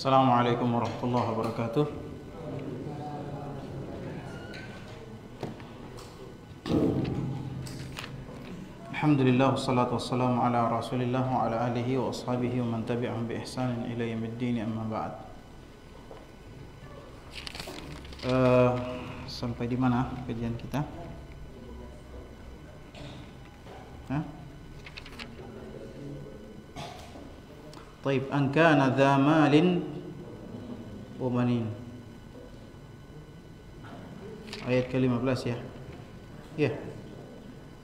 Assalamualaikum warahmatullahi wabarakatuh. Alhamdulillah wassalatu wassalamu ala Rasulillah wa ala alihi wa ashabihi wa man tabi'ahum bi ihsanin ila yaumiddin, amma ba'd. Sampai di mana kajian kita? Taib, an kana dha malin wa banin. Ayat ke-15 ya. Ya.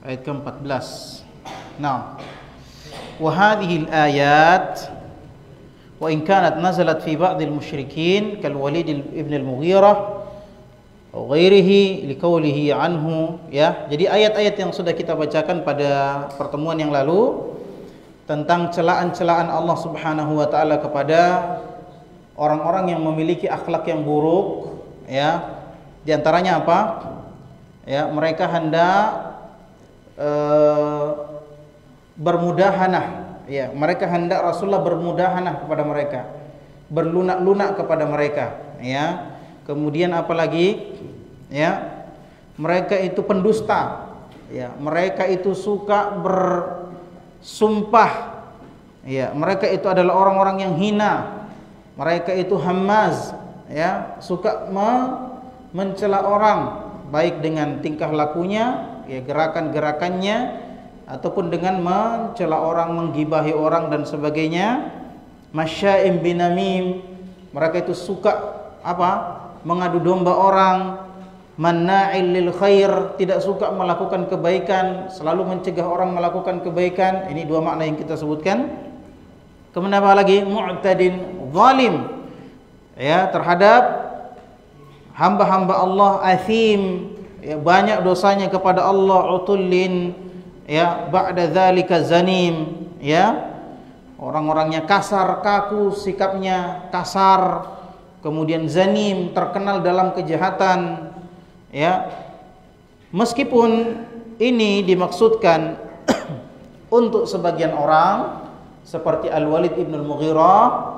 Ayat ke-14. Naam. Wa hadhihi al-ayat wa in kanat nazalat fi ba'd al-musyrikin kal Walid ibn al-Mughirah atau ghairihi liqaulihi anhu, ya. Jadi ayat-ayat yang sudah kita bacakan pada pertemuan yang lalu tentang celaan-celaan Allah Subhanahu wa taala kepada orang-orang yang memiliki akhlak yang buruk, ya. Di antaranya apa? Ya, mereka hendak bermudahanah, ya. Mereka hendak Rasulullah bermudahanah kepada mereka, berlunak-lunak kepada mereka, ya. Kemudian apalagi, ya, mereka itu pendusta, ya. Mereka itu suka bersumpah, ya. Mereka itu adalah orang-orang yang hina. Mereka itu hammaz, ya, suka mencela orang, baik dengan tingkah lakunya, ya, gerakan-gerakannya, ataupun dengan mencela orang, menggibahi orang dan sebagainya. Masya'im binamim, mereka itu suka apa? Mengadu domba orang. Manna'il lil khair, tidak suka melakukan kebaikan, selalu mencegah orang melakukan kebaikan. Ini dua makna yang kita sebutkan. Kemudian apa lagi? Mu'tadin zalim, ya, terhadap hamba-hamba Allah. Athim, ya, banyak dosanya kepada Allah. Utullin, ya, ba'da dzalika zanim, ya, orang-orangnya kasar, kaku, sikapnya kasar. Kemudian zanim, terkenal dalam kejahatan, ya. Meskipun ini dimaksudkan untuk sebagian orang seperti Al-Walid ibn al-Mughirah,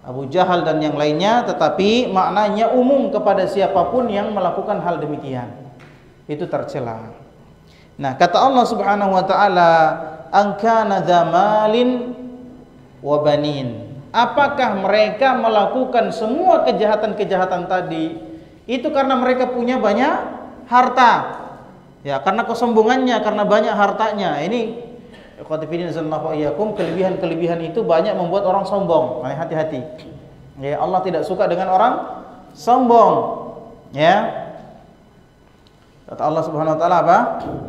Abu Jahal dan yang lainnya, tetapi maknanya umum kepada siapapun yang melakukan hal demikian, itu tercela. Nah, kata Allah Subhanahu wa taala, an kana dza malin wa banin. Apakah mereka melakukan semua kejahatan-kejahatan tadi itu karena mereka punya banyak harta, ya, karena kesombongannya, karena banyak hartanya? Ini kelebihan-kelebihan itu banyak membuat orang sombong. Nah, hati-hati, ya. Allah tidak suka dengan orang sombong, ya. Kata Allah Subhanahu wa taala apa?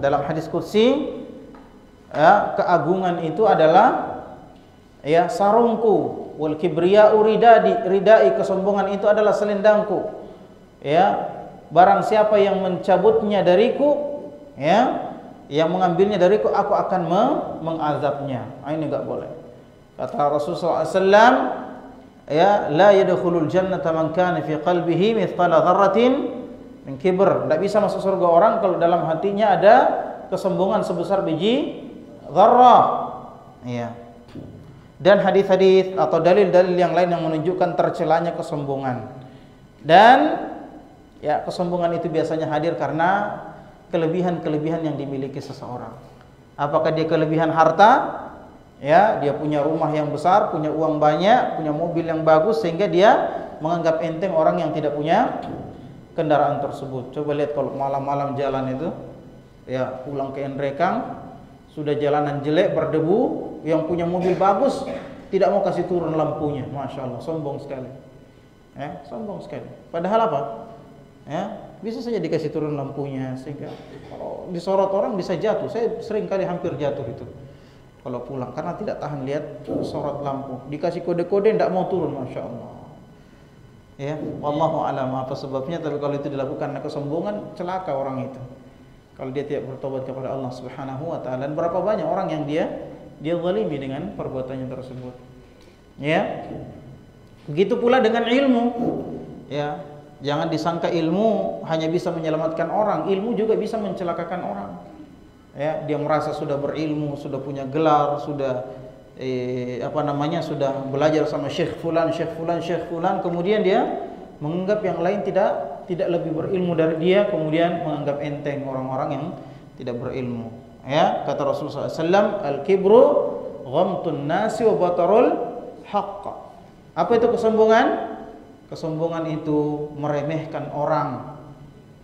Dalam hadis qudsi, ya, keagungan itu adalah, ya, sarungku. Wal kibriya'u ridai, kesombongan itu adalah selendangku. Ya, barang siapa yang mencabutnya dariku, ya, yang mengambilnya dariku, aku akan mengazabnya. Ini enggak boleh. Kata Rasulullah SAW, ya, la yadkhulul jannata man kana fi qalbihi mithqala dzarratin min kibr. Tidak bisa masuk surga orang kalau dalam hatinya ada kesombongan sebesar biji dzarrah, ya. Dan hadis-hadis atau dalil-dalil yang lain yang menunjukkan tercelanya kesombongan. Dan, ya, kesombongan itu biasanya hadir karena kelebihan-kelebihan yang dimiliki seseorang. Apakah dia kelebihan harta, ya, dia punya rumah yang besar, punya uang banyak, punya mobil yang bagus, sehingga dia menganggap enteng orang yang tidak punya kendaraan tersebut. Coba lihat kalau malam-malam jalan itu, ya, pulang ke Endrekang, sudah jalanan jelek, berdebu, yang punya mobil bagus tidak mau kasih turun lampunya. Masya Allah, sombong sekali, ya, sombong sekali. Padahal apa, ya, bisa saja dikasih turun lampunya, sehingga kalau disorot orang bisa jatuh. Saya sering kali hampir jatuh itu kalau pulang, karena tidak tahan lihat sorot lampu. Dikasih kode-kode tidak mau turun. Masya Allah, ya. Wallahu a'lam apa sebabnya, tapi kalau itu dilakukan karena kesombongan, celaka orang itu kalau dia tidak bertobat kepada Allah Subhanahu wa taala. Dan berapa banyak orang yang dia zalimi dengan perbuatannya tersebut, ya. Begitu pula dengan ilmu, ya. Jangan disangka ilmu hanya bisa menyelamatkan orang, ilmu juga bisa mencelakakan orang, ya. Dia merasa sudah berilmu, sudah punya gelar, sudah sudah belajar sama Syekh Fulan, kemudian dia menganggap yang lain tidak lebih berilmu dari dia, kemudian menganggap enteng orang-orang yang tidak berilmu. Ya, kata Rasulullah SAW, al-kibru ghamtun nasi wa batarul haqq. Apa itu kesombongan? Kesombongan itu meremehkan orang,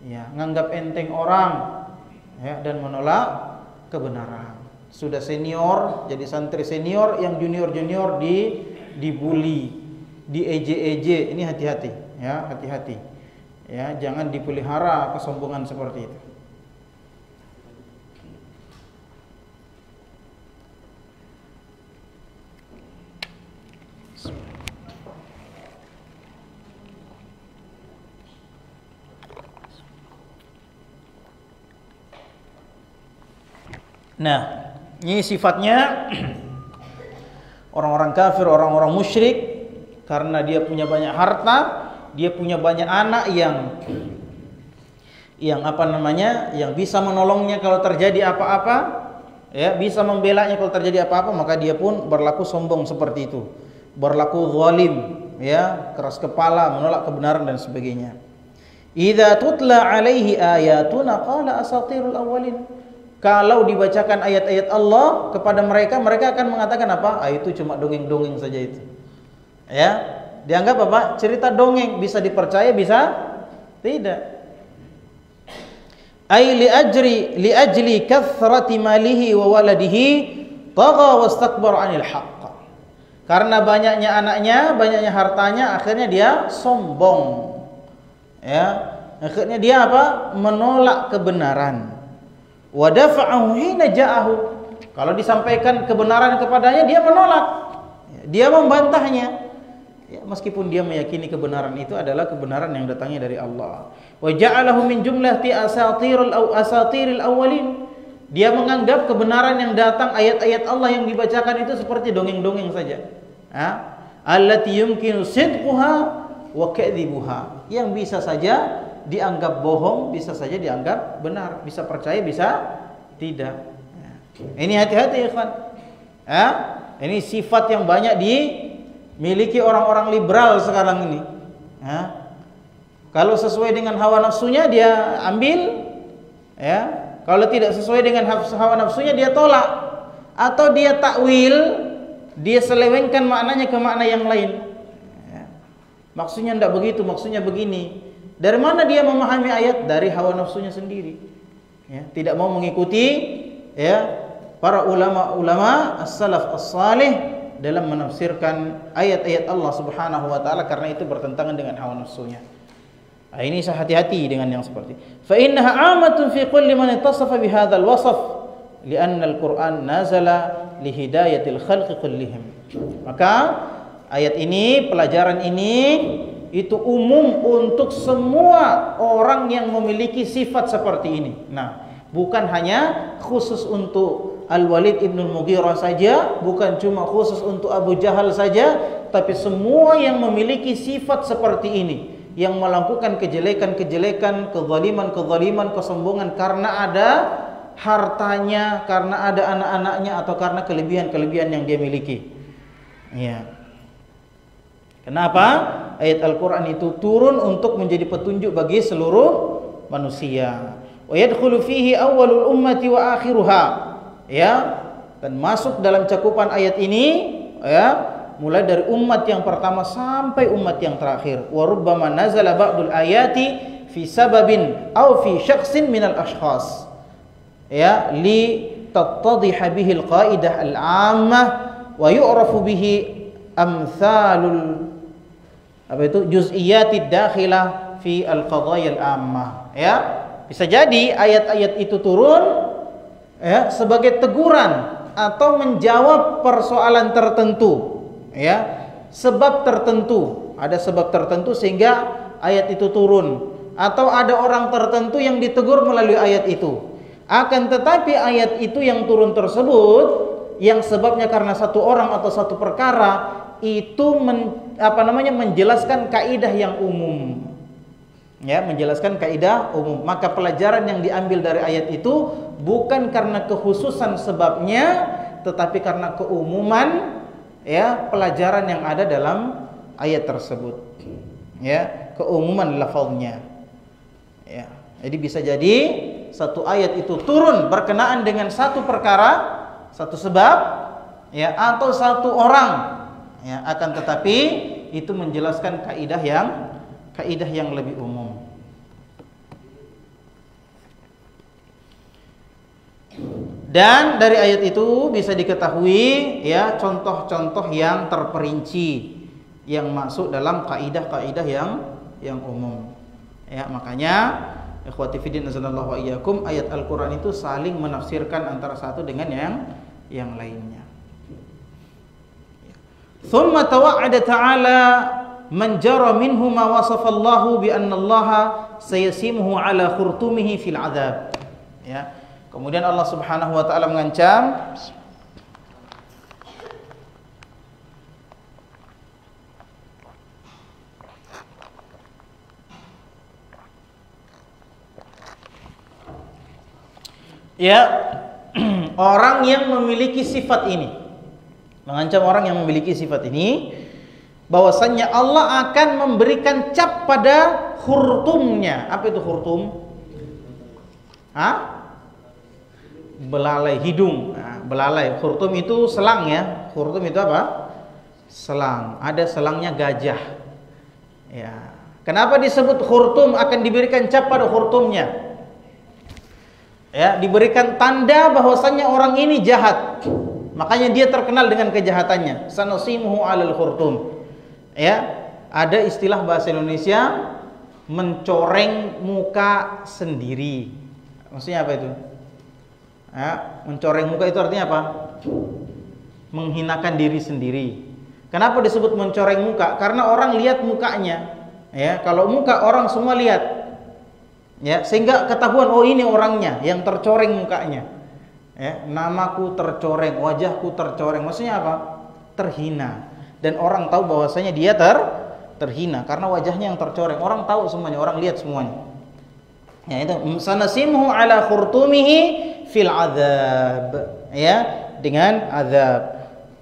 ya, menganggap enteng orang, ya, dan menolak kebenaran. Sudah senior, jadi santri senior, yang junior dibully, dieje-eje. Ini hati-hati, ya, hati-hati. Ya, jangan dipelihara kesombongan seperti itu. Nah, ini sifatnya orang-orang kafir, orang-orang musyrik, karena dia punya banyak harta, dia punya banyak anak yang yang bisa menolongnya kalau terjadi apa-apa, ya, bisa membelanya kalau terjadi apa-apa, maka dia pun berlaku sombong seperti itu, berlaku zalim, ya, keras kepala, menolak kebenaran dan sebagainya. Idza tutla alaihi ayatuna qala asatirul awwalin. Kalau dibacakan ayat-ayat Allah kepada mereka, mereka akan mengatakan apa? Itu cuma dongeng-dongeng saja itu. Ya, dianggap apa? Cerita dongeng, bisa dipercaya, bisa tidak. Ai li ajli kathrati malihi wa waladihi tagha wastakbara 'anil haqq. Karena banyaknya anaknya, banyaknya hartanya, akhirnya dia sombong. Ya, akhirnya dia apa? Menolak kebenaran. Wa dafa'ahu hina ja'ahu. Kalau disampaikan kebenaran kepadanya, dia menolak. Dia membantahnya. Ya, meskipun dia meyakini kebenaran itu adalah kebenaran yang datangnya dari Allah. Wa ja'alahu min jumlati asatiril awwalin. Dia menganggap kebenaran yang datang, ayat-ayat Allah yang dibacakan itu seperti dongeng-dongeng saja. Allati yumkinu sidquha wa kadhibuha. Yang bisa saja dianggap bohong, bisa saja dianggap benar, bisa percaya, bisa tidak. Ini hati-hati, ikhwan. Ini sifat yang banyak dimiliki orang-orang liberal sekarang ini. Kalau sesuai dengan hawa nafsunya dia ambil, ya. Kalau tidak sesuai dengan hawa nafsunya dia tolak, atau dia takwil, dia selewengkan maknanya ke makna yang lain. Maksudnya tidak begitu, maksudnya begini. Dari mana dia memahami ayat? Dari hawa nafsunya sendiri. Ya, tidak mau mengikuti, ya, para ulama as-salaf as-salih dalam menafsirkan ayat-ayat Allah Subhanahu wa taala, karena itu bertentangan dengan hawa nafsunya. Ini hati-hati dengan yang seperti. Fa innaha 'amatun fi kulli man ittasafa bi hadzal wasf, li'anna al-Qur'an nazala li hidayatil khalqi kullihim. Maka ayat ini, pelajaran ini itu umum untuk semua orang yang memiliki sifat seperti ini. Nah, bukan hanya khusus untuk Al-Walid ibn Mughirah saja, bukan cuma khusus untuk Abu Jahal saja, tapi semua yang memiliki sifat seperti ini, yang melakukan kejelekan-kejelekan, kezaliman-kezaliman, kesombongan karena ada hartanya, karena ada anak-anaknya, atau karena kelebihan-kelebihan yang dia miliki. Ya. Kenapa? Ayat Al-Quran itu turun untuk menjadi petunjuk bagi seluruh manusia. Wa yadkhulu fihi awwalul ummati wa akhiruha. Ya, dan masuk dalam cakupan ayat ini, ya, mulai dari umat yang pertama sampai umat yang terakhir. Wa rubbama nazala ba'dul ayati fi sababin aw fi syakhsin minal ashkhas. Ya, li tattadhiha bihi al-qaidah al-'ammah wa yu'rafu bihi amsalul juz'iyatid dakhilah fi al-qadaya al-ammah. Ya, bisa jadi ayat-ayat itu turun, ya, sebagai teguran atau menjawab persoalan tertentu, ya, sebab tertentu, ada sebab tertentu sehingga ayat itu turun, atau ada orang tertentu yang ditegur melalui ayat itu. Akan tetapi ayat itu yang turun tersebut, yang sebabnya karena satu orang atau satu perkara, itu menjelaskan kaidah yang umum, ya, menjelaskan kaidah umum. Maka pelajaran yang diambil dari ayat itu bukan karena kekhususan sebabnya, tetapi karena keumuman ya pelajaran yang ada dalam ayat tersebut. Ya, keumuman lafaznya. Ya. Jadi bisa jadi satu ayat itu turun berkenaan dengan satu perkara, satu sebab ya atau satu orang. Ya, akan tetapi itu menjelaskan kaidah yang lebih umum. Dan dari ayat itu bisa diketahui ya contoh-contoh yang terperinci yang masuk dalam kaidah-kaidah yang umum. Ya, makanya ikhwati fiddin azanallahu wa iyyakum, ayat Al-Qur'an itu saling menafsirkan antara satu dengan yang lainnya. Thumma tawa'ada ta'ala man jara minhu ma wasafa Allahu bi anna Allaha sayasimuhu ala khurtumihi fil adzab. Ya. Kemudian Allah Subhanahu wa taala mengancam ya orang yang memiliki sifat ini, mengancam orang yang memiliki sifat ini bahwasannya Allah akan memberikan cap pada khurtumnya. Apa itu khurtum? Belalai hidung. Nah, belalai. Khurtum itu selang ya. Khurtum itu apa? Selang. Ada selangnya gajah. Ya. Kenapa disebut khurtum akan diberikan cap pada khurtumnya? Ya, diberikan tanda bahwasannya orang ini jahat. Makanya dia terkenal dengan kejahatannya. Sanasimuhu 'alal khurtum. Ya, ada istilah bahasa Indonesia mencoreng muka sendiri. Maksudnya apa itu? Ya, mencoreng muka itu artinya apa? Menghinakan diri sendiri. Kenapa disebut mencoreng muka? Karena orang lihat mukanya. Ya, kalau muka orang semua lihat. Ya, sehingga ketahuan oh ini orangnya yang tercoreng mukanya. Ya, namaku tercoreng, wajahku tercoreng. Maksudnya apa? Terhina. Dan orang tahu bahwasanya dia terhina karena wajahnya yang tercoreng. Orang tahu semuanya, orang lihat semuanya. Ya, itu sanasimuhu ala khurtumihi fil azab, ya, dengan azab.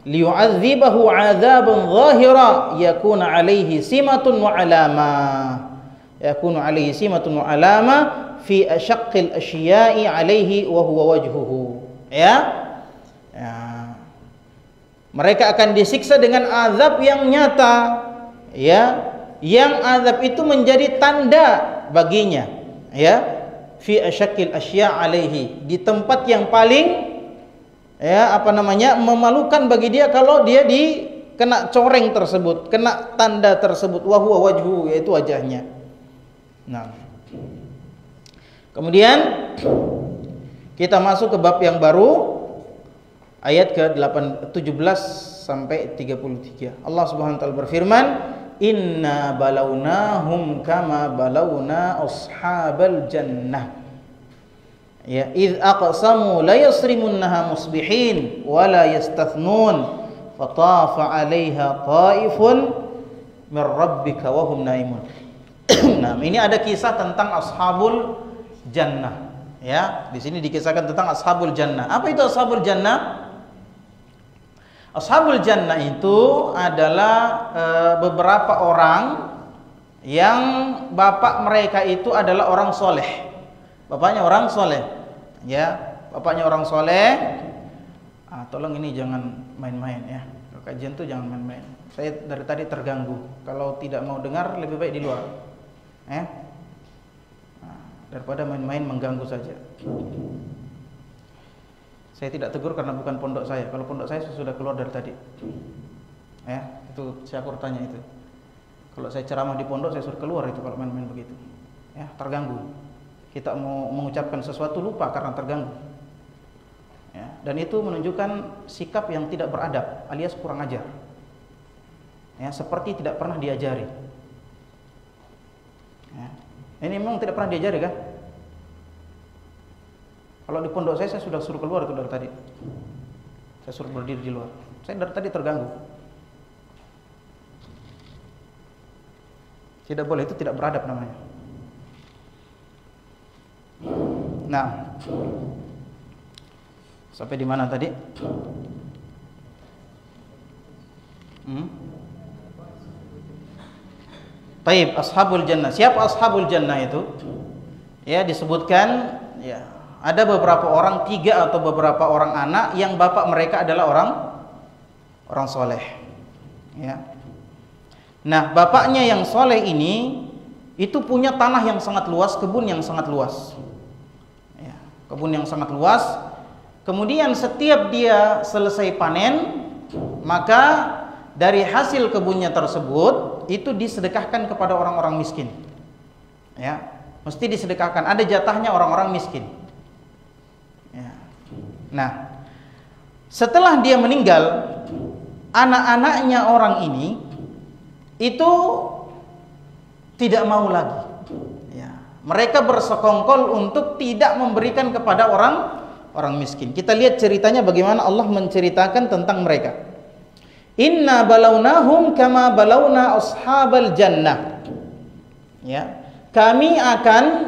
Liyu'adzibahu 'adzaban zahira yakuna 'alaihi simatun wa 'alama. Yakunu 'alaihi simatun wa 'alama fi asyaqqil asya'i 'alaihi wa huwa wajhuhu. Ya. Ya. Mereka akan disiksa dengan azab yang nyata, ya, yang azab itu menjadi tanda baginya, ya, fi asyaqqil asya' alaihi, di tempat yang paling memalukan bagi dia kalau dia kena coreng tersebut, kena tanda tersebut, wa huwa wajhu, yaitu wajahnya. Nah, kemudian kita masuk ke bab yang baru, ayat ke-17 sampai 33. Allah Subhanahu wa taala berfirman, inna balawnahum kama balawna ashabal jannah. Ya, idz aqsamu la yasrimunnaha musbihin wa la yastathnun fatafa 'alaiha ta'ifun min rabbika wa hum naimun. Nah, ini ada kisah tentang ashabul jannah. Ya, di sini dikisahkan tentang ashabul jannah. Apa itu ashabul jannah? Ashabul jannah itu adalah beberapa orang yang bapak mereka itu adalah orang soleh. Bapaknya orang soleh, ya, bapaknya orang soleh. Tolong ini jangan main-main ya, kajian tuh jangan main-main. Saya dari tadi terganggu. Kalau tidak mau dengar lebih baik di luar, daripada main-main mengganggu saja. Saya tidak tegur karena bukan pondok saya. Kalau pondok saya sudah keluar dari tadi. Ya, itu saya tanya itu. Kalau saya ceramah di pondok saya suruh keluar itu kalau main-main begitu. Ya, terganggu. Kita mau mengucapkan sesuatu lupa karena terganggu. Ya, dan itu menunjukkan sikap yang tidak beradab alias kurang ajar. Ya, seperti tidak pernah diajari. Ya. Ini memang tidak pernah diajari kah? Kalau di pondok saya sudah suruh keluar itu dari tadi. Saya suruh berdiri di luar. Saya dari tadi terganggu. Tidak boleh, itu tidak beradab namanya. Nah, Sampai di mana tadi? Taib, ashabul jannah. Siapa ashabul jannah itu? Ya, disebutkan ya, ada beberapa orang, 3 atau beberapa orang anak yang bapak mereka adalah orang soleh. Ya. Nah, bapaknya yang soleh ini itu punya tanah yang sangat luas, kebun yang sangat luas. Ya, kebun yang sangat luas. Kemudian setiap dia selesai panen, maka dari hasil kebunnya tersebut itu disedekahkan kepada orang-orang miskin. Ya, mesti disedekahkan. Ada jatahnya orang-orang miskin. Ya. Nah, setelah dia meninggal, anak-anaknya orang ini itu tidak mau lagi. Ya. Mereka bersekongkol untuk tidak memberikan kepada orang miskin. Kita lihat ceritanya bagaimana Allah menceritakan tentang mereka. Inna balawnahum kama balawna ashabal jannah. Ya. Kami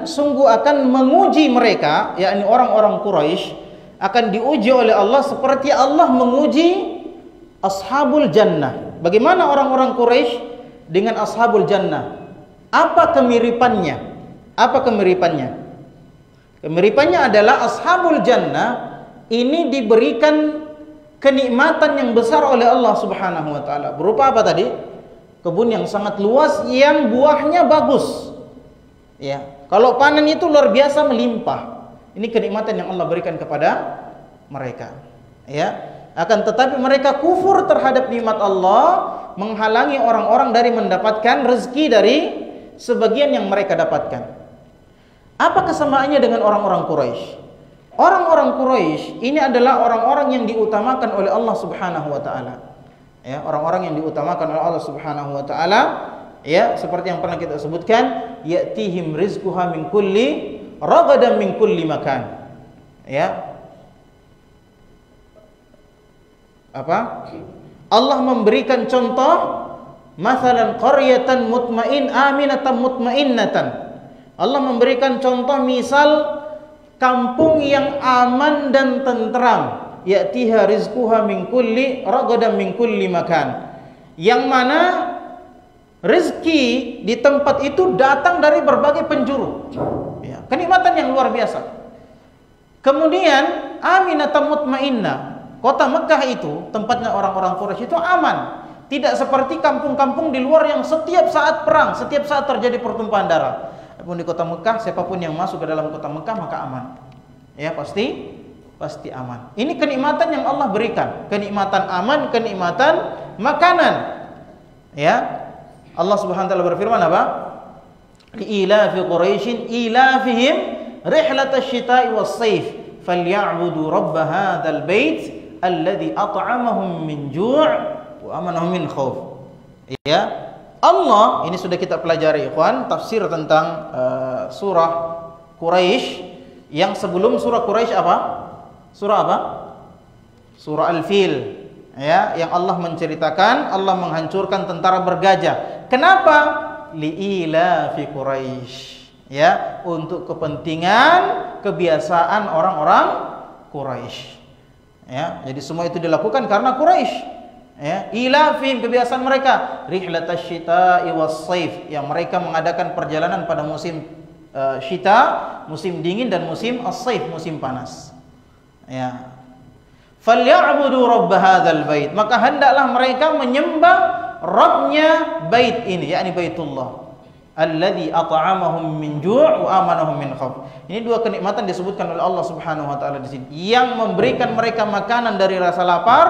sungguh akan menguji mereka, yakni orang-orang Quraisy akan diuji oleh Allah seperti Allah menguji ashabul jannah. Bagaimana orang-orang Quraisy dengan ashabul jannah? Apa kemiripannya? Kemiripannya adalah ashabul jannah ini diberikan kenikmatan yang besar oleh Allah Subhanahu wa taala. Berupa apa tadi? Kebun yang sangat luas yang buahnya bagus. Ya, kalau panen itu luar biasa melimpah. Ini kenikmatan yang Allah berikan kepada mereka. Ya, akan tetapi mereka kufur terhadap nikmat Allah, menghalangi orang-orang dari mendapatkan rezeki dari sebagian yang mereka dapatkan. Apa kesamaannya dengan orang-orang Quraisy? Orang-orang Quraisy ini adalah orang-orang yang diutamakan oleh Allah Subhanahu wa taala. Ya, orang-orang yang diutamakan oleh Allah Subhanahu wa taala, ya, seperti yang pernah kita sebutkan, ya'tihim rizquha min kulli ragadan min kulli makan. Ya. Apa? Allah memberikan contoh, masalan qaryatan aminatan mutmainnatan. Allah memberikan contoh misal kampung yang aman dan tentram, ya'tiha rizquha min kulli ragadan min kulli makan. Yang mana rezeki di tempat itu datang dari berbagai penjuru. Ya, kenikmatan yang luar biasa. Kemudian aminatan mutmainnah. Kota Mekah itu tempatnya orang-orang Quraisy itu aman. Tidak seperti kampung-kampung di luar yang setiap saat perang, setiap saat terjadi pertumpahan darah. Adapun di kota Mekah, siapapun yang masuk ke dalam kota Mekah maka aman. Ya, pasti aman. Ini kenikmatan yang Allah berikan, kenikmatan aman, kenikmatan makanan. Ya. Allah Subhanahu wa taala berfirman apa? Li'ilafi Quraisyin ilafihim rihlatasy syita'i was-sayf falya'budu rabb hadzal bait alladzi at'amahum min ju' wa amanahum min khauf. Ya. Allah, ini sudah kita pelajari ikhwan, tafsir tentang surah Quraisy yang sebelum surah Quraisy apa? Surah apa? Surah Al-Fil. Ya, yang Allah menceritakan Allah menghancurkan tentara bergajah. Kenapa? Li'ilafi Quraisy. Ya, untuk kepentingan kebiasaan orang-orang Quraisy. Ya, jadi semua itu dilakukan karena Quraisy. Ya, ilafin kebiasaan mereka, rihlatasy syita'i was-sayf, yang mereka mengadakan perjalanan pada musim syita, musim dingin, dan musim as-sayf, musim panas. Ya. Falya'budu rabb hadzal bait, maka hendaklah mereka menyembah Rabbnya bait ini, yakni Baitullah. Alladzi at'amahum min ju' wa amanahum min khauf. Ini dua kenikmatan disebutkan oleh Allah Subhanahu wa taala di sini, yang memberikan mereka makanan dari rasa lapar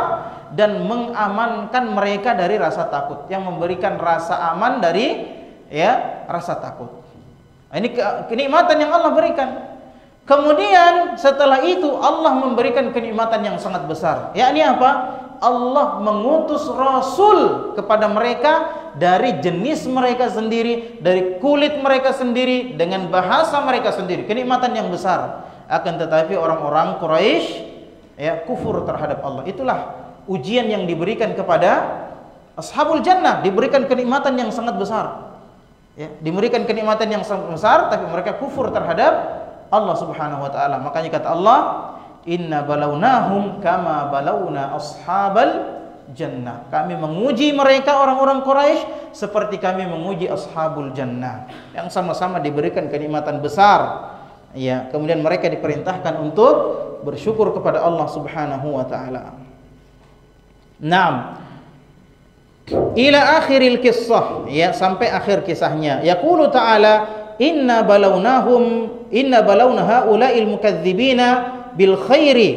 dan mengamankan mereka dari rasa takut, yang memberikan rasa aman dari rasa takut. Ini kenikmatan yang Allah berikan. Kemudian setelah itu Allah memberikan kenikmatan yang sangat besar. Yakni apa? Allah mengutus Rasul kepada mereka dari jenis mereka sendiri, dari kulit mereka sendiri, dengan bahasa mereka sendiri. Kenikmatan yang besar. Akan tetapi orang-orang Quraisy kufur terhadap Allah. Itulah ujian yang diberikan kepada ashabul jannah, diberikan kenikmatan yang sangat besar. Ya, diberikan kenikmatan yang sangat besar, tapi mereka kufur terhadap Allah Subhanahu wa taala. Makanya kata Allah, Inna balawnahum kama balawna ashabal jannah. Kami menguji mereka orang-orang Quraisy seperti kami menguji ashabul jannah, yang sama-sama diberikan kenikmatan besar. Ya, kemudian mereka diperintahkan untuk bersyukur kepada Allah Subhanahu wa taala. Naam. Ila akhiril qissah, ya, sampai akhir kisahnya. Yaqulu ta'ala, inna balawna haula'il mukadzibina bil khairi.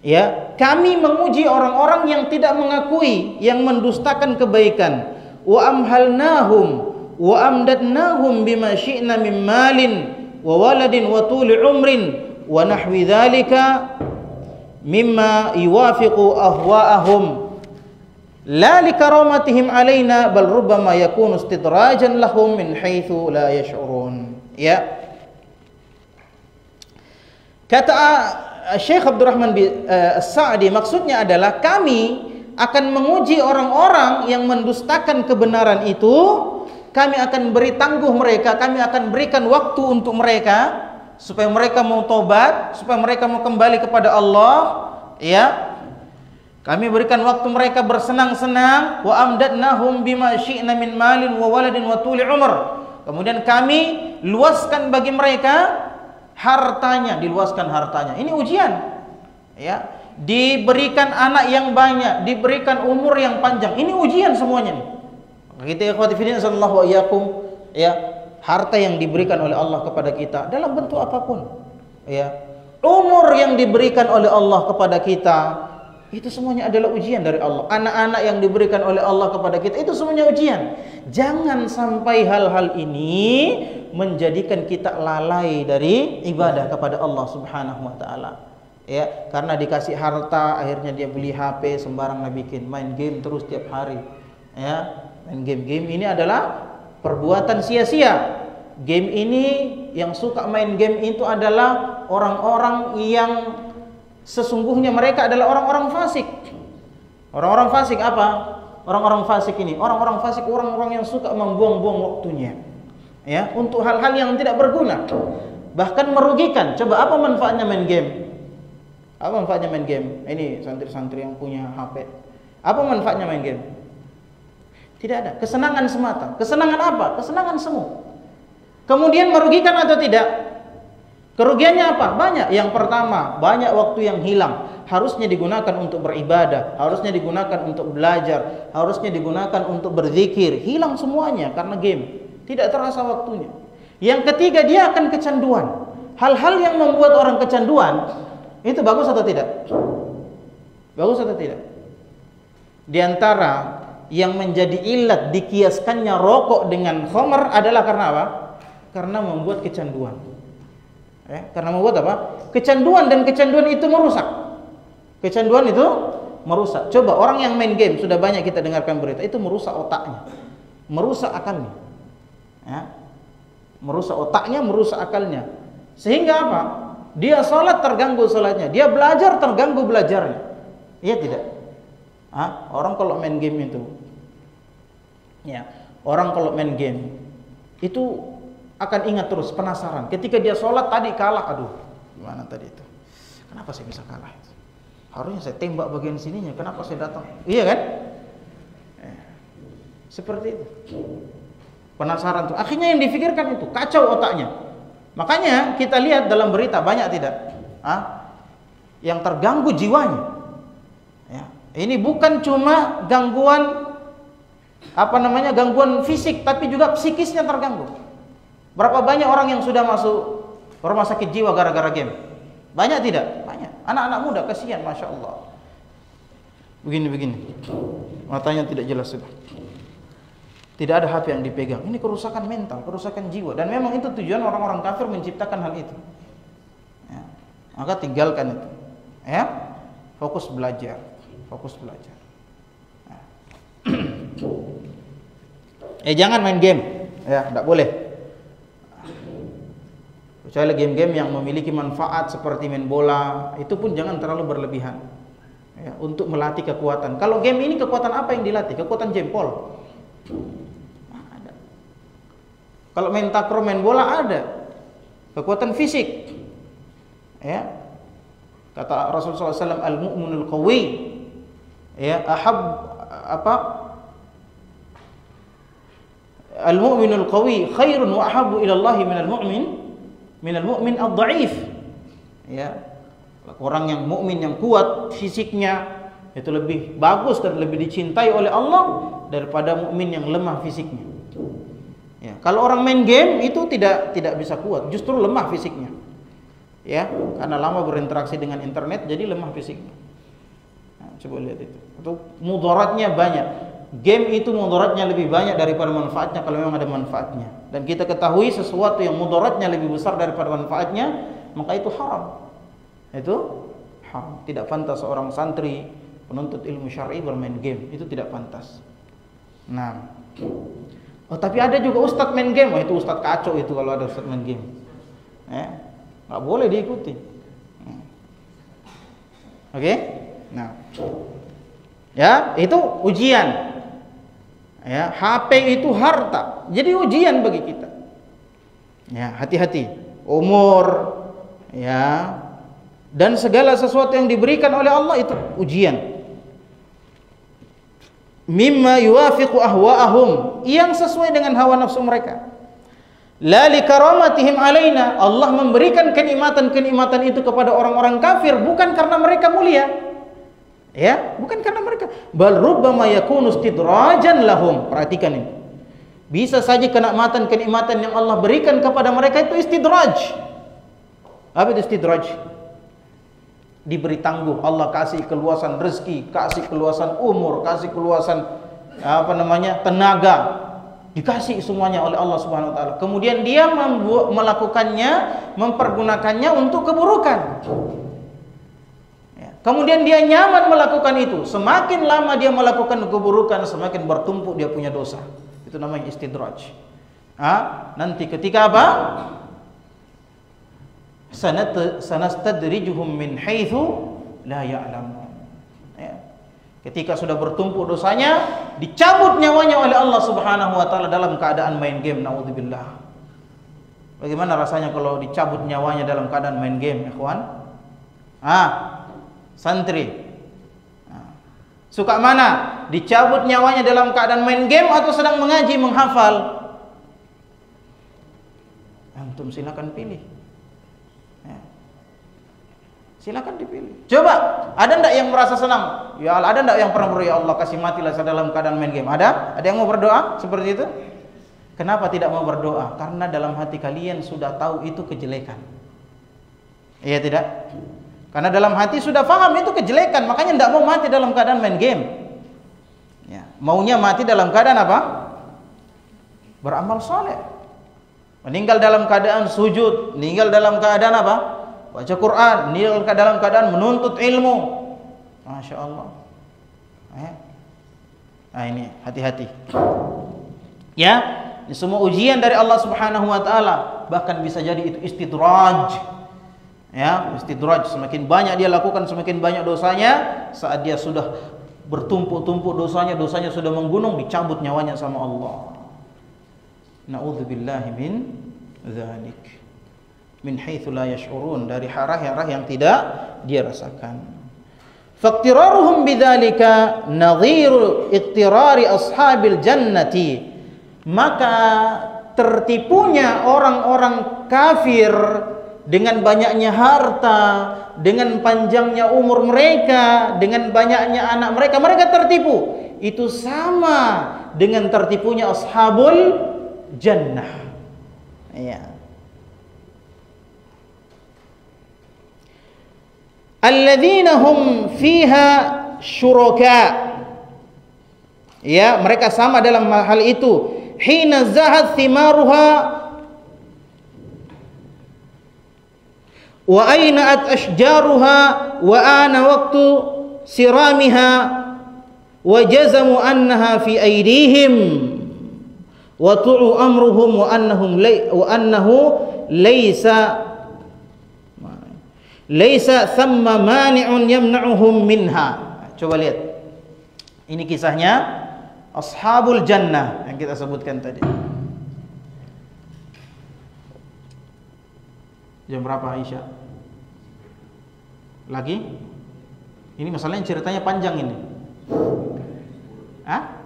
Ya, kami menguji orang-orang yang tidak mengakui, yang mendustakan kebaikan. Wa amhalnahum wa amdadnahum bima syi'na min malin wa waladin wa tuli umrin wa nahwi dzalika mimma yuwafiqu ahwa'ahum la likaramatihim alaina bal rubbama yakunu istidrajan lahum min haitsu la yash'urun. Ya, kata Syekh Abdurrahman As-Sa'di, maksudnya adalah kami akan menguji orang-orang yang mendustakan kebenaran itu. Kami akan beri tangguh mereka, kami akan berikan waktu untuk mereka supaya mereka mau tobat, supaya mereka mau kembali kepada Allah. Ya, kami berikan waktu mereka bersenang-senang. Wa amdadnahum bima syi'na min malin wa waladin wa tuli umr. Kemudian kami luaskan bagi mereka hartanya, diluaskan hartanya. Ini ujian. Ya, diberikan anak yang banyak, diberikan umur yang panjang. Ini ujian semuanya nih. Kita ikhwati fillah sallallahu iyyakum, ya, harta yang diberikan oleh Allah kepada kita dalam bentuk apapun. Ya. Umur yang diberikan oleh Allah kepada kita, itu semuanya adalah ujian dari Allah. Anak-anak yang diberikan oleh Allah kepada kita, itu semuanya ujian. Jangan sampai hal-hal ini menjadikan kita lalai dari ibadah kepada Allah Subhanahu wa taala. Ya, karena dikasih harta akhirnya dia beli HP sembarang bikin, main game terus tiap hari. Ya, main game ini adalah perbuatan sia-sia. Game ini, yang suka main game itu adalah orang-orang yang sesungguhnya mereka adalah orang-orang fasik. Orang-orang fasik apa? Orang-orang fasik ini, orang-orang fasik, orang-orang yang suka membuang-buang waktunya, ya, untuk hal-hal yang tidak berguna, bahkan merugikan. Coba apa manfaatnya main game? Apa manfaatnya main game? Ini santri-santri yang punya HP. Apa manfaatnya main game? Tidak ada. Kesenangan semata. Kesenangan apa? Kesenangan semu. Kemudian merugikan atau tidak? Kerugiannya apa? Banyak. Yang pertama, banyak waktu yang hilang. Harusnya digunakan untuk beribadah, harusnya digunakan untuk belajar, harusnya digunakan untuk berzikir. Hilang semuanya karena game. Tidak terasa waktunya. Yang ketiga, dia akan kecanduan. Hal-hal yang membuat orang kecanduan, itu bagus atau tidak? Bagus atau tidak? Di antara yang menjadi ilat dikiaskannya rokok dengan khamr adalah karena apa? Karena membuat kecanduan. Karena membuat apa? Kecanduan, dan kecanduan itu merusak. Kecanduan itu merusak. Coba orang yang main game, sudah banyak kita dengarkan berita, itu merusak otaknya, merusak akalnya. Ya. Merusak otaknya, merusak akalnya. Sehingga apa? Dia sholat terganggu sholatnya, dia belajar terganggu belajarnya. Iya tidak? Orang kalau main game itu, ya, orang kalau main game itu akan ingat terus, penasaran. Ketika dia sholat tadi kalah, aduh, gimana tadi itu? Kenapa saya bisa kalah? Harusnya saya tembak bagian sininya, kenapa saya datang? Iya kan? Seperti itu. Penasaran tuh. Akhirnya yang difikirkan itu, kacau otaknya. Makanya kita lihat dalam berita banyak tidak? Yang terganggu jiwanya. Ya. Ini bukan cuma gangguan gangguan fisik, tapi juga psikisnya terganggu. Berapa banyak orang yang sudah masuk rumah sakit jiwa gara-gara game? Banyak tidak? Banyak. Anak-anak muda, kasihan, masya Allah. Begini-begini, matanya tidak jelas sudah. Tidak ada HP yang dipegang. Ini kerusakan mental, kerusakan jiwa. Dan memang itu tujuan orang-orang kafir menciptakan hal itu. Ya. Maka tinggalkan itu. Ya, fokus belajar, fokus belajar. Jangan main game. Ya, tidak boleh. Kecuali game-game yang memiliki manfaat seperti main bola, itu pun jangan terlalu berlebihan. Ya, untuk melatih kekuatan. Kalau game ini kekuatan apa yang dilatih? Kekuatan jempol. Ada. Kalau main takraw, main bola ada. Kekuatan fisik. Ya, Kata Rasulullah SAW, al-mu'minul qawi, ya, al-mu'minul qawi khairun wa ahabbu ila Allah minal mu'min ad-dha'if. Ya. Orang yang mukmin yang kuat fisiknya itu lebih bagus dan lebih dicintai oleh Allah daripada mukmin yang lemah fisiknya. Ya, kalau orang main game itu tidak bisa kuat, justru lemah fisiknya. Ya, karena lama berinteraksi dengan internet jadi lemah fisiknya. Nah, coba lihat itu. Itu mudaratnya banyak. Game itu mudaratnya lebih banyak daripada manfaatnya kalau memang ada manfaatnya. Dan kita ketahui sesuatu yang mudaratnya lebih besar daripada manfaatnya, maka itu haram. Itu haram. Tidak pantas seorang santri penuntut ilmu syar'i bermain game. Itu tidak pantas. Nah, tapi ada juga ustadz main game. Itu ustadz kacau itu kalau ada ustadz main game. Nggak boleh diikuti. Oke? Nah, ya itu ujian. Ya, HP itu harta. Jadi ujian bagi kita. Ya, hati-hati. Umur, ya, dan segala sesuatu yang diberikan oleh Allah itu ujian. Mimma yuwafiqu ahwa'ahum, yang sesuai dengan hawa nafsu mereka. La likaramatihim alaina, Allah memberikan kenikmatan-kenikmatan itu kepada orang-orang kafir bukan karena mereka mulia. Ya, bukan karena mereka. Bal rubbama yakunu istidrajan lahum. Perhatikan ini. Bisa saja kenikmatan-kenikmatan yang Allah berikan kepada mereka itu istidraj. Apa itu istidraj? Diberi tangguh, Allah kasih keluasan rezeki, kasih keluasan umur, kasih keluasan tenaga. Dikasih semuanya oleh Allah Subhanahu wa taala. Kemudian dia melakukannya, mempergunakannya untuk keburukan. Ya. Kemudian dia nyaman melakukan itu. Semakin lama dia melakukan keburukan, semakin bertumpuk dia punya dosa. Itu namanya istidraj. Nanti ketika apa? Sanastadrijuhum min haitsu la ya'lamun. Ya. Ketika sudah bertumpuk dosanya, dicabut nyawanya oleh Allah Subhanahu wa taala dalam keadaan main game, naudzubillah. Bagaimana rasanya kalau dicabut nyawanya dalam keadaan main game, ikhwan? Santri. Suka mana? Dicabut nyawanya dalam keadaan main game atau sedang mengaji, menghafal? Antum silakan pilih. Silakan dipilih. Coba, ada enggak yang merasa senang? Ya, ada enggak yang pernah berdoa, ya Allah kasih matilah saya dalam keadaan main game? Ada? Ada yang mau berdoa seperti itu? Kenapa tidak mau berdoa? Karena dalam hati kalian sudah tahu itu kejelekan. Iya tidak? Karena dalam hati sudah paham itu kejelekan, makanya enggak mau mati dalam keadaan main game. Ya, maunya mati dalam keadaan apa? Beramal saleh. Meninggal dalam keadaan sujud, meninggal dalam keadaan apa? Baca Quran, meninggal dalam keadaan menuntut ilmu. Masya Allah. Ini hati-hati. Ya, ini semua ujian dari Allah Subhanahu wa taala. Bahkan bisa jadi itu istidraj. Ya, istidraj, semakin banyak dia lakukan semakin banyak dosanya. Saat dia sudah bertumpuk-tumpuk dosanya sudah menggunung, dicabut nyawanya sama Allah. Na'udzubillahi min dzalik. Min haitsu la yash'urun, dari arah yang tidak dia rasakan. Faqtiraruhum bidzalika nadhiru iqtirari ashabil jannati, maka tertipunya orang-orang kafir dengan banyaknya harta, dengan panjangnya umur mereka, dengan banyaknya anak mereka, mereka tertipu. Itu sama dengan tertipunya ashabul jannah. Ya. Alladzina hum fiha syuraka. Ya, mereka sama dalam hal itu. Hina zahat thimaruha wa ayna'at ashjaruha wa ana waqtu siramiha wa jazamu annaha fi aydihim wa tu'u amruhum wa annahu laisa thamma mani'un yamna'uhum minha. Coba lihat. Ini kisahnya ashabul jannah yang kita sebutkan tadi. Jam berapa Aisyah? Lagi? Ini masalahnya ceritanya panjang ini. Hah?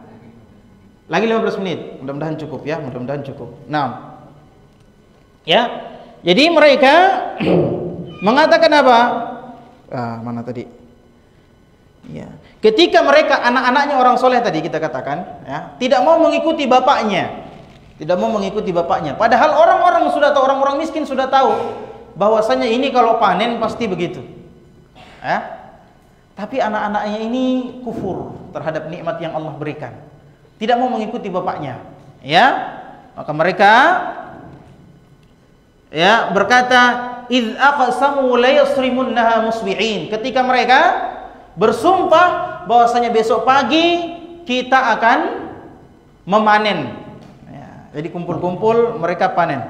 Lagi 15 menit. Mudah-mudahan cukup ya, mudah-mudahan cukup. Nah. Ya. Jadi mereka mengatakan apa? Mana tadi? Ya. Ketika mereka anak-anaknya orang soleh tadi kita katakan, ya, tidak mau mengikuti bapaknya. Tidak mau mengikuti bapaknya. Padahal orang-orang sudah tahu, orang-orang miskin sudah tahu bahwasanya ini kalau panen pasti begitu. Ya. Tapi anak-anaknya ini kufur terhadap nikmat yang Allah berikan. Tidak mau mengikuti bapaknya. Ya. Maka mereka ya berkata, "Idz aqsamu la yasrimunnaha musbihin." Ketika mereka bersumpah bahwasanya besok pagi kita akan memanen. Ya, jadi kumpul-kumpul mereka panen.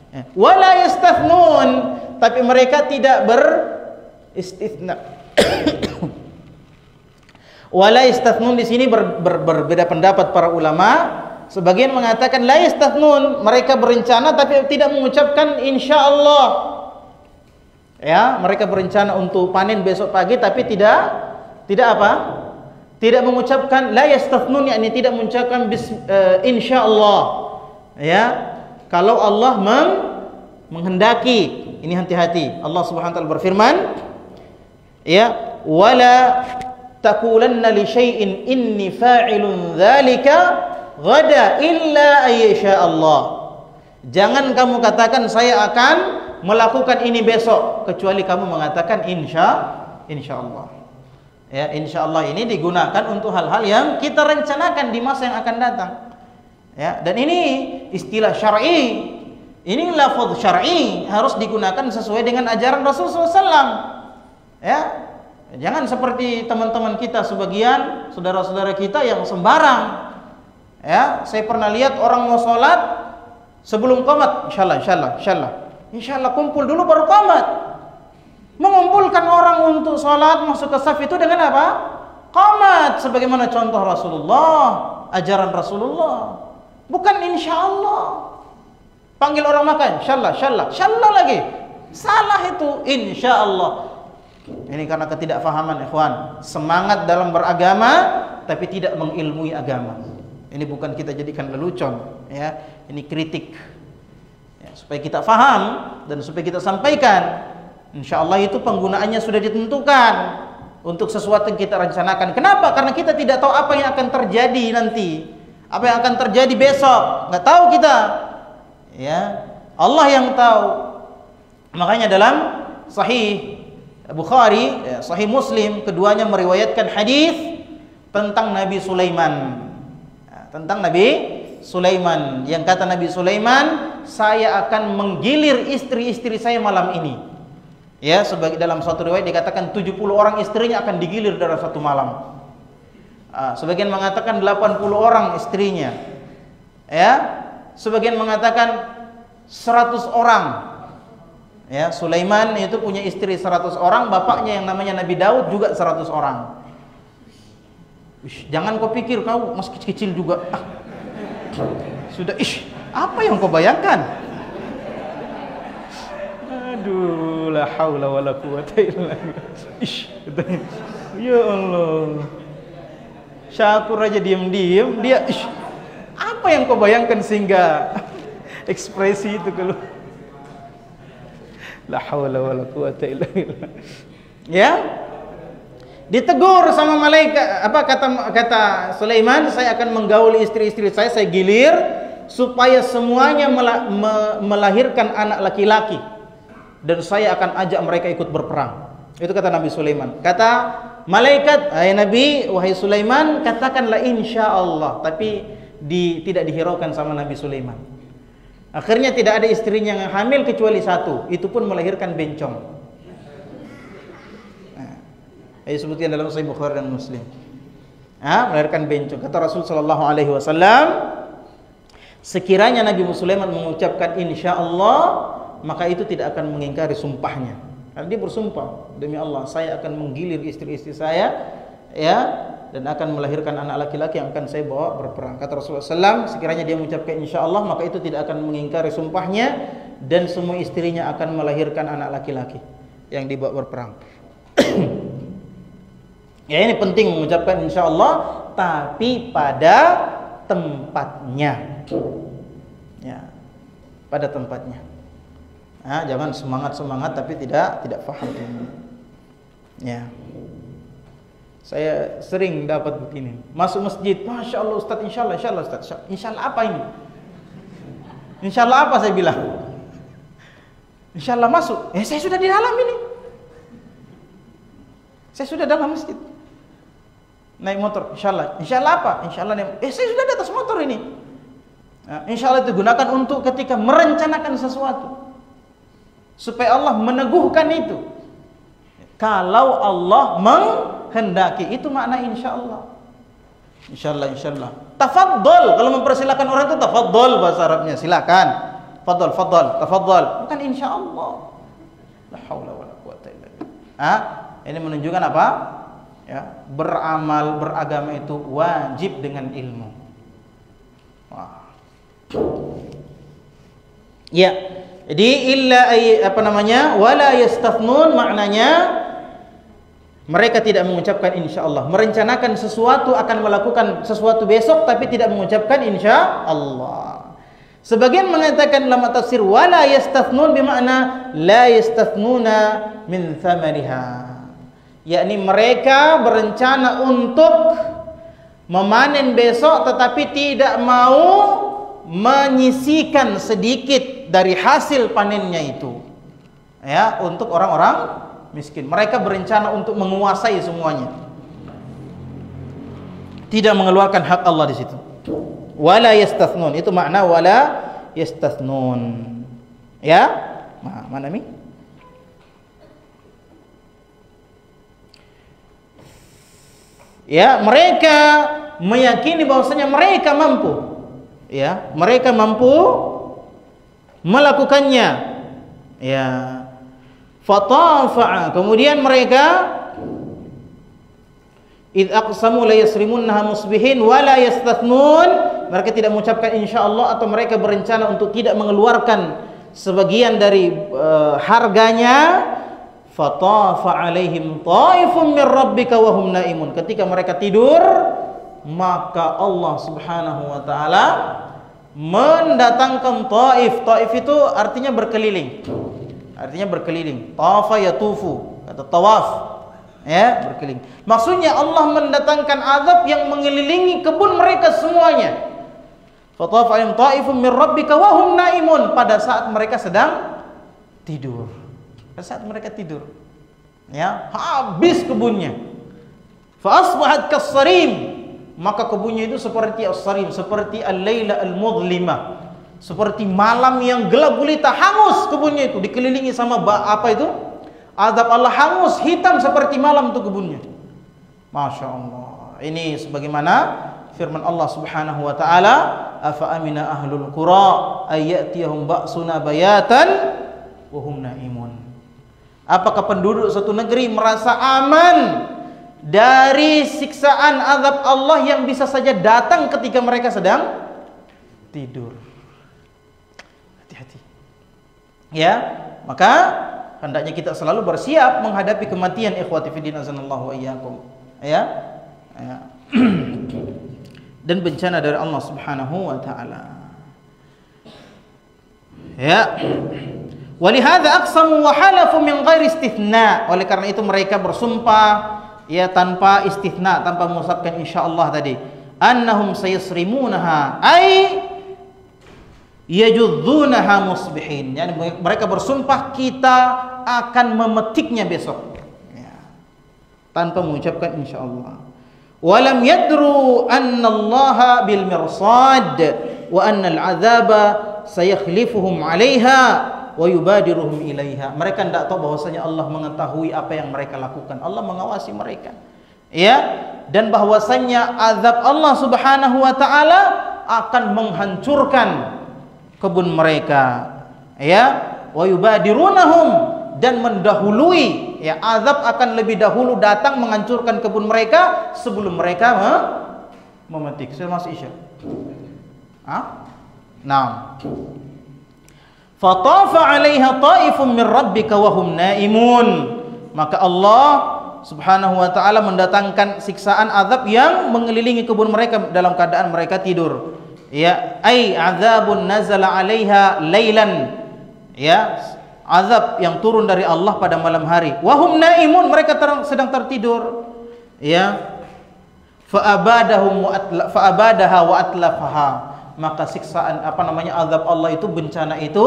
Ya. Wala yastathnun, tapi mereka tidak beristitsna. Wala yastathnun di sini berbeda pendapat para ulama. Sebagian mengatakan la yastathnun, mereka berencana tapi tidak mengucapkan insyaallah. Ya, mereka berencana untuk panen besok pagi tapi tidak apa? Tidak mengucapkan la yastathnun, yakni tidak mengucapkan insyaallah. Ya, kalau Allah menghendaki, ini hati-hati. Allah Subhanahu wa taala berfirman, ya, wala taqulanna li syai'in inni fa'ilun dzalika ghada illa ayyasha Allah. Jangan kamu katakan saya akan melakukan ini besok kecuali kamu mengatakan insyaallah. Ya, insyaallah ini digunakan untuk hal-hal yang kita rencanakan di masa yang akan datang. Ya, dan ini istilah syar'i. Ini lafaz syar'i harus digunakan sesuai dengan ajaran Rasulullah SAW. Ya. Jangan seperti teman-teman kita sebagian, saudara-saudara kita yang sembarang. Ya, saya pernah lihat orang mau sholat sebelum qomat, insyaallah kumpul dulu baru qomat. Mengumpulkan orang untuk sholat masuk ke saf itu dengan apa? Qomat, sebagaimana contoh Rasulullah, ajaran Rasulullah. Bukan insyaallah. Panggil orang makan, insyaallah lagi. Salah itu, insyaallah. Ini karena ketidakfahaman ikhwan. Semangat dalam beragama tapi tidak mengilmui agama. Ini bukan kita jadikan lelucon, ya. Ini kritik. Ya, supaya kita faham dan supaya kita sampaikan. Insyaallah itu penggunaannya sudah ditentukan untuk sesuatu yang kita rencanakan. Kenapa? Karena kita tidak tahu apa yang akan terjadi nanti. Apa yang akan terjadi besok, enggak tahu kita. Ya, Allah yang tahu. Makanya dalam Sahih Bukhari, Sahih Muslim, keduanya meriwayatkan hadis tentang Nabi Sulaiman. Tentang Nabi Sulaiman, yang kata Nabi Sulaiman, saya akan menggilir istri-istri saya malam ini. Ya, sebagai dalam suatu riwayat dikatakan 70 orang istrinya akan digilir dalam satu malam. Sebagian mengatakan 80 orang istrinya. Ya, sebagian mengatakan 100 orang. Ya, Sulaiman itu punya istri 100 orang, bapaknya yang namanya Nabi Daud juga 100 orang. Jangan kau pikir kau masih kecil-kecil juga. Sudah, apa yang kau bayangkan? Aduh, la haula wala quwata illa billah. Ya Allah. Syakur aja diam-diam, dia apa yang kau bayangkan sehingga ekspresi itu keluar? La haula wala quwata illa billah. Ya. Ditegur sama malaikat, apa kata Sulaiman, saya akan menggauli istri-istri saya gilir supaya semuanya melahirkan anak laki-laki dan saya akan ajak mereka ikut berperang. Itu kata Nabi Sulaiman. Kata malaikat, "Hai Nabi, wahai Sulaiman, katakanlah insyaallah." Tapi tidak dihiraukan sama Nabi Sulaiman. Akhirnya tidak ada istrinya yang hamil kecuali satu, itu pun melahirkan bencong. Disebutkan dalam Sahih Bukhari dan Muslim. Melahirkan bencong. Kata Rasul sallallahu alaihi wasallam, sekiranya Nabi Sulaiman mengucapkan insyaallah, maka itu tidak akan mengingkari sumpahnya. Karena dia bersumpah, demi Allah, saya akan menggilir istri-istri saya, ya, dan akan melahirkan anak laki-laki yang akan saya bawa berperang. Kata Rasulullah SAW, sekiranya dia mengucapkan insyaallah, maka itu tidak akan mengingkari sumpahnya dan semua istrinya akan melahirkan anak laki-laki yang dibawa berperang. Ya, ini penting mengucapkan insyaallah, tapi pada tempatnya. Ya, pada tempatnya. Nah, jangan semangat tapi tidak paham ini. Ya. Saya sering dapat begini. Masuk masjid, Masya Allah Ustaz, insyaallah Ustaz. Insyaallah apa ini? Insyaallah apa saya bilang? Insyaallah masuk. Saya sudah di dalam ini. Saya sudah dalam masjid. Naik motor, insyaallah. Insyaallah apa? Insyaallah saya sudah di atas motor ini. Nah, insyaallah itu gunakan untuk ketika merencanakan sesuatu, supaya Allah meneguhkan itu. Kalau Allah menghendaki, itu makna insyaallah. Insyaallah. Tafadhol, kalau mempersilakan orang itu tafadhol bahasa Arabnya, silakan. Fadhal, tafadhol. Bukan insyaallah. La haula wala quwata illa billah. Ini menunjukkan apa? Ya, beramal, beragama itu wajib dengan ilmu. Wah. Ya. Jadi wala yastathnun, maknanya mereka tidak mengucapkan insyaallah, merencanakan sesuatu, akan melakukan sesuatu besok tapi tidak mengucapkan insyaallah. Sebagian mengatakan dalam tafsir wala yastathnun bermakna la yastathnuna min thamariha. Yakni mereka berencana untuk memanen besok tetapi tidak mau menyisihkan sedikit dari hasil panennya itu. Ya, untuk orang-orang miskin. Mereka berencana untuk menguasai semuanya. Tidak mengeluarkan hak Allah di situ. Wala yastathnun, itu makna wala yastathnun. Ya? Mana mi? Ya, mereka meyakini bahwasanya mereka mampu. Ya, mereka mampu melakukannya. Ya. Fatafa'a, kemudian mereka id aqsamu la yasrimunha musbihin wa la yastathnun, mereka tidak mengucapkan insyaallah atau mereka berencana untuk tidak mengeluarkan sebagian dari harganya. Fatafa alaihim taifun min rabbika wa hum naimun, ketika mereka tidur maka Allah Subhanahu wa taala mendatangkan taif. Taif itu artinya berkeliling. Artinya berkeliling. Tafa yatufu, kata tawaf. Ya, berkeliling. Maksudnya Allah mendatangkan azab yang mengelilingi kebun mereka semuanya. Fatafa alaihim taifun min rabbika wa hum naimun, pada saat mereka sedang tidur. Pada saat mereka tidur. Ya, habis kebunnya. Fa asbahat kas-sarim, maka kebunnya itu seperti as-sarim, seperti al-laila al-mudlimah, seperti malam yang gelap gulita, hangus kebunnya itu, dikelilingi sama apa itu? Azab Allah, hangus, hitam seperti malam itu kebunnya. Masya Allah. Ini sebagaimana firman Allah Subhanahu wa taala, afa amina ahlul qura ayyatiyahum ba'suna bayatan wa hum naimun. Apakah penduduk suatu negeri merasa aman dari siksaan azab Allah yang bisa saja datang ketika mereka sedang tidur? Hati-hati. Ya, maka hendaknya kita selalu bersiap menghadapi kematian, ikhwati fillah azanallahu wa iyyakum. Ya. Dan bencana dari Allah Subhanahu wa taala. Ya. Walihadza aqsamu wa halafu min ghairi istithna. Oleh karena itu mereka bersumpah ya tanpa istithna, tanpa mengucapkan insyaallah tadi. Annahum sayasrimunaha ay yajudzunaha musbihin. Yani mereka bersumpah kita akan memetiknya besok. Ya. Tanpa mengucapkan insyaallah. Walam yadru annallaha bil mirsad wa annal azaba sayakhlifuhum 'alaiha wa yubadiruhum ilaiha. Mereka tidak tahu bahwasanya Allah mengetahui apa yang mereka lakukan. Allah mengawasi mereka. Ya, dan bahwasanya azab Allah Subhanahu wa taala akan menghancurkan kebun mereka. Ya, wa yubadirunahum, dan mendahului, ya, azab akan lebih dahulu datang menghancurkan kebun mereka sebelum mereka memetik. Sudah masuk Isya. Nah. Fatafa 'alaiha ta'ifun min rabbika wa hum naimun, maka Allah Subhanahu wa ta'ala mendatangkan siksaan azab yang mengelilingi kebun mereka dalam keadaan mereka tidur. Ya, ai azabun nazala 'alaiha lailan. Ya, azab yang turun dari Allah pada malam hari. Wahum naimun, mereka sedang tertidur. Ya. Fa abadaha wa atlafaha. Maka siksaan azab Allah itu, bencana itu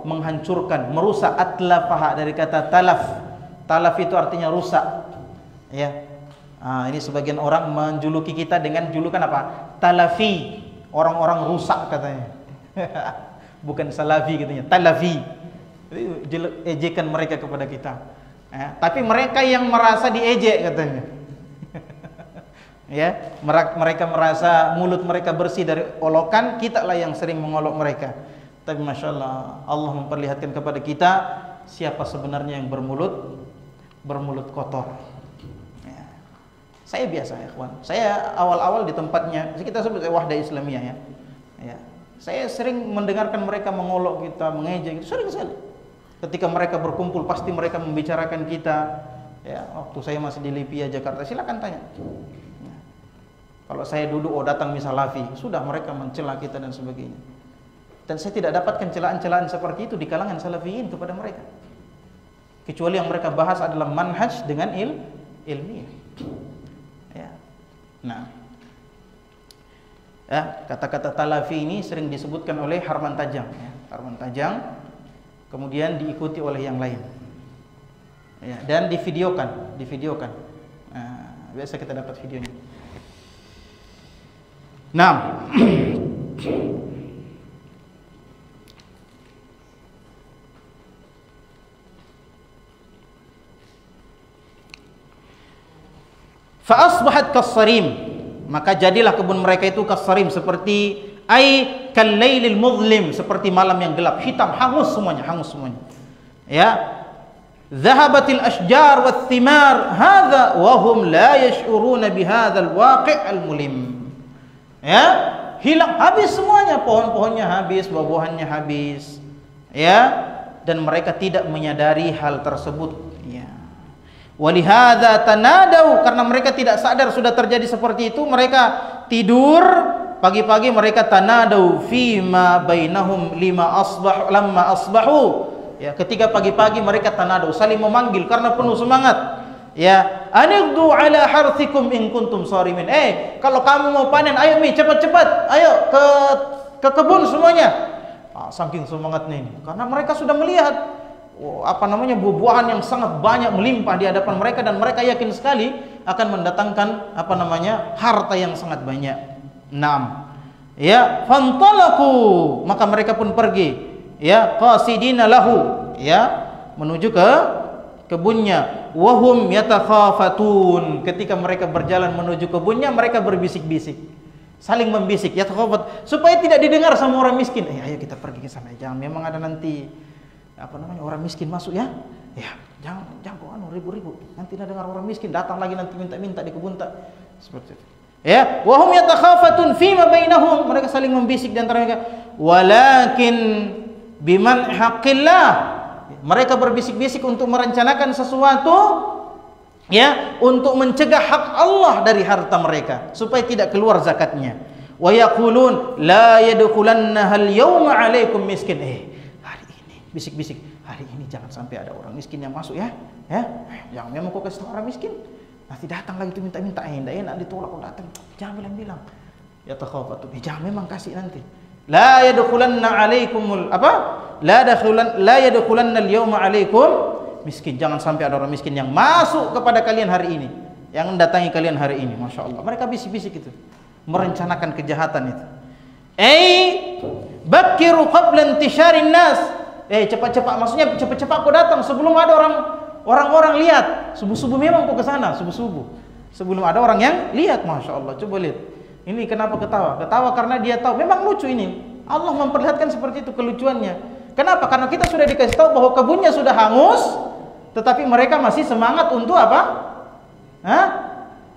menghancurkan, merusak. Atlafaha dari kata talaf. Talaf itu artinya rusak. Ya. Ini sebagian orang menjuluki kita dengan julukan apa? Talafi. Orang-orang rusak katanya. Bukan salafi katanya, talafi. Ejekan mereka kepada kita. Tapi mereka yang merasa diejek katanya. Ya, mereka merasa mulut mereka bersih dari olokan, kita lah yang sering mengolok mereka. Tapi Masya Allah, Allah memperlihatkan kepada kita siapa sebenarnya yang bermulut kotor. Ya. Saya biasa ya kawan, saya awal-awal di tempatnya, kita sebut Wahdah Islamiyah ya. Ya. Saya sering mendengarkan mereka mengolok kita, mengejek, sering sekali. Ketika mereka berkumpul pasti mereka membicarakan kita. Ya, waktu saya masih di Lipia Jakarta, silakan tanya. Ya. Kalau saya duduk, datang misal Lafi, sudah mereka mencela kita dan sebagainya. Dan saya tidak dapatkan celaan-celaan seperti itu di kalangan salafiyin kepada mereka. Kecuali yang mereka bahas adalah manhaj dengan ilmiah. Ya. Nah, kata-kata talafi ini sering disebutkan oleh Harman Tajang. Ya. Harman Tajang, kemudian diikuti oleh yang lain. Ya, dan divideokan. Nah, biasa kita dapat videonya. Nah, fa asbahat kassarim, maka jadilah kebun mereka itu kassarim, seperti kal-lailil muzlim, seperti malam yang gelap, hitam, hangus semuanya. Ya, dhahabatil ashjar wath thimar hadza wa hum la yash'uruna bihadzal waqi' al-mulim. Ya, hilang, habis semuanya, pohon-pohonnya habis, buah-buahannya habis. Ya, dan mereka tidak menyadari hal tersebut. Ya. Walihadza tanadau, karena mereka tidak sadar sudah terjadi seperti itu, mereka tidur pagi-pagi, mereka tanadau fima bainahum lamma asbahu. Ya, ketika pagi-pagi mereka tanadau, saling memanggil karena penuh semangat. Ya, anigdu ala harthikum in kuntum sarimin. Kalau kamu mau panen, ayo Mi, cepat-cepat, ayo ke kebun semuanya. Saking semangatnya ini, karena mereka sudah melihat buah-buahan yang sangat banyak melimpah di hadapan mereka, dan mereka yakin sekali akan mendatangkan harta yang sangat banyak. 6. Ya, fantalaku, maka mereka pun pergi. Ya, qasidina lahu, ya, menuju ke kebunnya. Wahum yatakhafatun, ketika mereka berjalan menuju kebunnya, mereka berbisik-bisik, saling membisik, yatakhafat, supaya tidak didengar sama orang miskin. Ayo kita pergi ke sana, jangan, memang ada nanti orang miskin masuk ya. Ya, jangan ribu-ribu, nanti dengar orang miskin datang lagi, nanti minta-minta di kebun tak. Seperti itu. Ya, wahum yatakhafatun fima bainahum, mereka saling membisik di antara mereka. Walakin biman haqqillah, mereka berbisik-bisik untuk merencanakan sesuatu, ya, untuk mencegah hak Allah dari harta mereka supaya tidak keluar zakatnya. Wa yaqulun la yadkhulannahal yawma 'alaikum miskin. Hari ini bisik-bisik, hari ini jangan sampai ada orang miskin yang masuk ya. Ya, jangan memang kok kasih orang miskin. Nanti datang lagi tuh minta-minta, enak ditolak kok datang. Jangan bilang-bilang. Ya takhafatu, jangan memang kasih nanti. La yadkhulanna 'alaikumul La yadkhulanna al-yawma 'alaikum miskin. Jangan sampai ada orang miskin yang masuk kepada kalian hari ini, yang mendatangi kalian hari ini. Masya Allah, mereka bisik-bisik itu, merencanakan kejahatan itu. Bakiru qabla intisharin nas. Cepat-cepat, maksudnya cepat-cepat kau datang sebelum ada orang-orang lihat. Subuh-subuh memang kau ke sana, subuh-subuh. Sebelum ada orang yang lihat. Masya Allah, coba lihat. Ini kenapa ketawa? Ketawa karena dia tahu memang lucu ini. Allah memperlihatkan seperti itu kelucuannya. Kenapa? Karena kita sudah dikasih tahu bahwa kebunnya sudah hangus, tetapi mereka masih semangat untuk apa?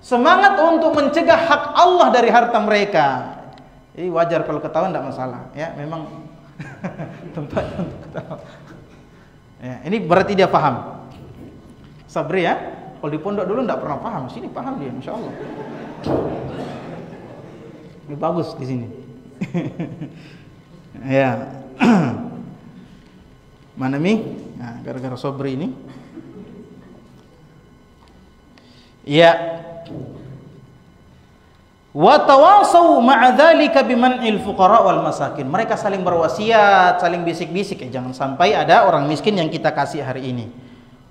Semangat untuk mencegah hak Allah dari harta mereka. Jadi wajar kalau ketawa, tidak masalah. Ya, memang tempat untuk ketawa. Ya, ini berarti dia paham. Sabri ya. Kalau di pondok dulu enggak pernah paham, sini paham dia, Masya Allah. Ini bagus di sini. Ya. Mana Mi? Nah, gara-gara Sabri ini. Ya. Wa tawasau ma'a dzalika biman'il fuqara wal masakin. Mereka saling berwasiat, saling bisik-bisik, jangan sampai ada orang miskin yang kita kasih hari ini.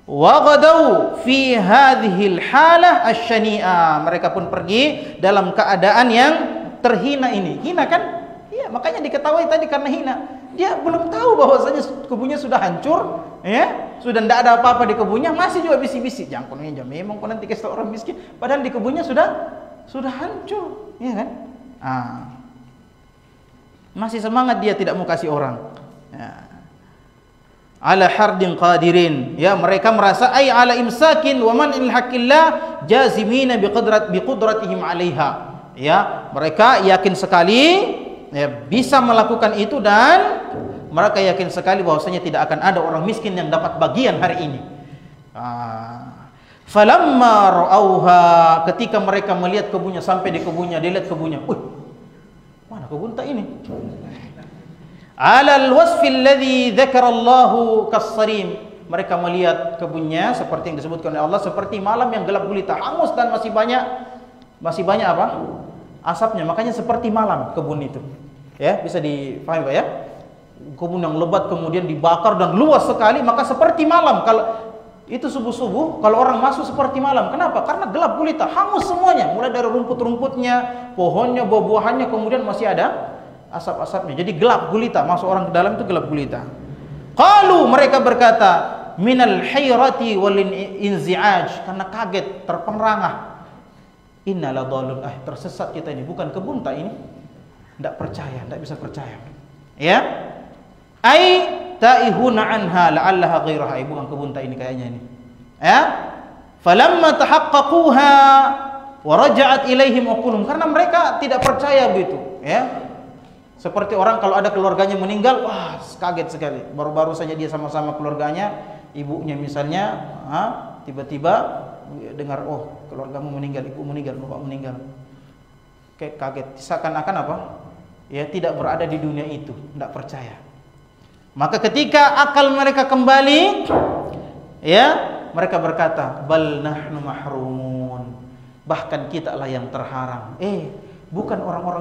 Wa ghadau fi hadhil halah asyani'a. Mereka pun pergi dalam keadaan yang terhina ini. Hina kan? Iya, makanya diketahui tadi karena hina. Dia belum tahu bahwasanya kebunnya sudah hancur, ya. Sudah tidak ada apa-apa di kebunnya, masih juga bisik-bisik. Jangan punya memang kau nanti kasih orang miskin, padahal di kebunnya sudah hancur, ya kan? Masih semangat dia tidak mau kasih orang. Ya. Ala hardin qadirin, ya, mereka merasa ay ala imsakin wa man'il haqqillah jazimina biqudratihim 'alaiha. Ya, mereka yakin sekali ya bisa melakukan itu dan mereka yakin sekali bahwasanya tidak akan ada orang miskin yang dapat bagian hari ini. Falamma ra'auha, ketika mereka melihat kebunnya, sampai di kebunnya, dilihat kebunnya. Mana kebun tak ini? Alal wasfi alladhi dzakarallahu kas-sarim. Mereka melihat kebunnya seperti yang disebutkan oleh Allah, seperti malam yang gelap gulita, hangus dan masih banyak apa? Asapnya. Makanya seperti malam kebun itu. Ya, bisa dipahami Pak ya? Kebun yang lebat kemudian dibakar dan luas sekali, maka seperti malam. Kalau itu subuh-subuh, kalau orang masuk seperti malam. Kenapa? Karena gelap gulita, hangus semuanya, mulai dari rumput-rumputnya, pohonnya, buah-buahannya, kemudian masih ada asap-asapnya. Jadi gelap gulita, masuk orang ke dalam itu gelap gulita. Qalu, mereka berkata, minal hayrati wal inzi'aj, karena kaget, terperangah. Innala dhalun, tersesat kita ini, bukan kebun tak ini? Tidak percaya, tidak bisa percaya. Ya? Ai taihuna anha la'allaha ghairaha, bukan kebun tak ini kayaknya ini. Ya? Falamma tahaqqaquha wa raja'at ilaihim uqulum, karena mereka tidak percaya begitu, ya. Seperti orang kalau ada keluarganya meninggal, wah kaget sekali. Baru-baru saja dia sama-sama keluarganya, ibunya misalnya, tiba-tiba dengar, oh keluargamu meninggal, ibu meninggal, bapak meninggal. Kayak kaget, seakan-akan apa? Ya tidak berada di dunia itu, tidak percaya. Maka ketika akal mereka kembali, ya mereka berkata, bal nahnu mahrumun, bahkan kita lah yang terhalang. Bukan orang-orang